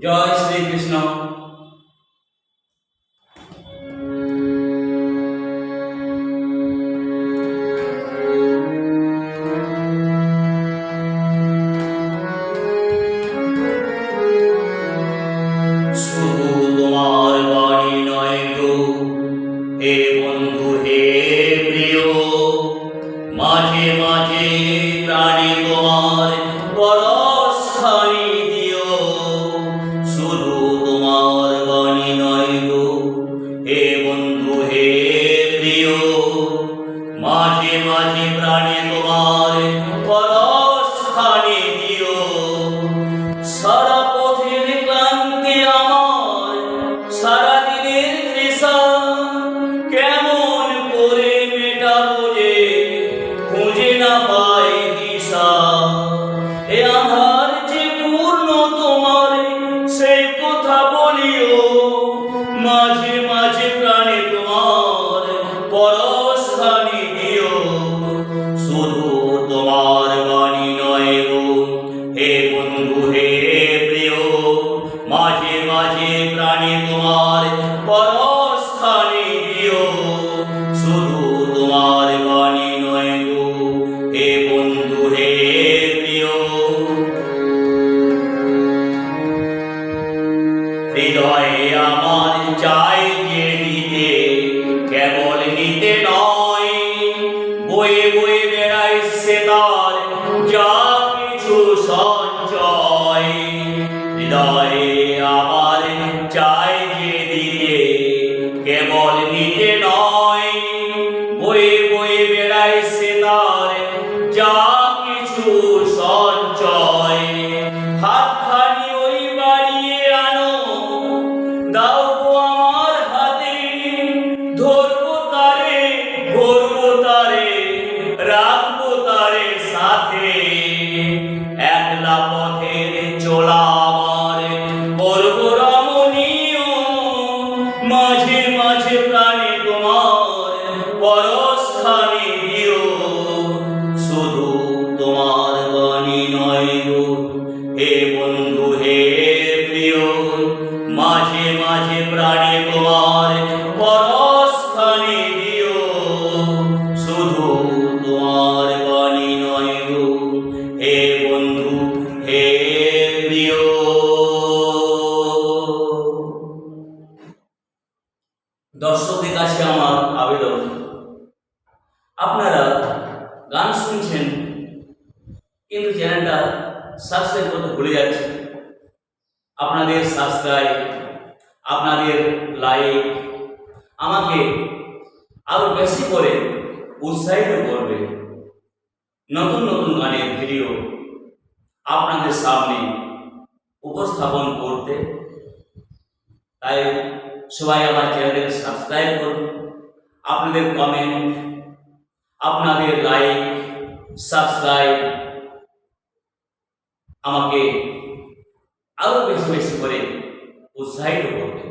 জয় শ্রীকৃষ্ণ। শুধু তোমার বাণী নয় গো হে বন্ধু হে প্রিয়, মাঝে মাঝে প্রাণে তোমার পরশখানি দিও। শুধু তোমার বাণী নয় গো হে বন্ধু হে প্রিয়, মাঝে মাঝে প্রাণে তোমার পরশখানি দিও। সারা পথের ক্লান্তি আমার, সারা দিনের তৃষা, কেমন করে মেটাবো যে খুঁজে না পাই দিশা। এ আধার যে পূর্ণ তোমার সেই কথা বলিও, মাঝে মাঝে প্রাণে তোমার পরশখানি দিও। শুধু তোমার বাণী নয় গো হে বন্ধু হে প্রিয়, মাঝে মাঝে প্রাণে তোমার পরশখানি দিও। শুধু তোমার বাণী নয় গো হে বন্ধু হে প্রিয়। হৃদয়ে আমার চাই যে দিতে, কেবল নিতে নয়, বয়ে বয়ে বেড়াই সে তার যা কিছু সঞ্চয়। হৃদয়ে আমার চাই যে দিতে, কেবল নিতে নয়, বয়ে বয়ে বেড়াই সে তার যা কিছু সঞ্চয়। হাতখানি ওই বাড়িয়ে আনো, দাও গো আমার হাতে, ধরবো তারে ধরবো তারে, রাখবো তারে সাথে। একলা পথের চলা আমার করব রমণীয়, মাঝে মাঝে প্রাণে তোমার পরশখানি দিও। শুধু তোমার বাণী নয় গো হে বন্ধু হে প্রিয়, মাঝে মাঝে প্রাণে তোমার পরশখানি দিও। শুধু তোমার বাণী নয় গো হে বন্ধু হে প্রিয়। দর্শকদের কাছে আমার আবেদন, আপনারা গান শুনছেন কিন্তু চ্যানেলটা সাবস্ক্রাইব করতে ভুলে যাচ্ছেন। আপনাদের সাবস্ক্রাইব, আপনাদের লাইক আমাকে আরো বেশি করে উৎসাহিত করবে নতুন নতুন গানের ভিডিও আপনাদের সামনে উপস্থাপন করতে। তাই সবাই আমার চ্যানেলকে সাবস্ক্রাইব করুন। আপনাদের কমেন্ট, আপনাদের লাইক, সাবস্ক্রাইব আমাকে আরো বেশি বেশি করে উৎসাহিত করবে।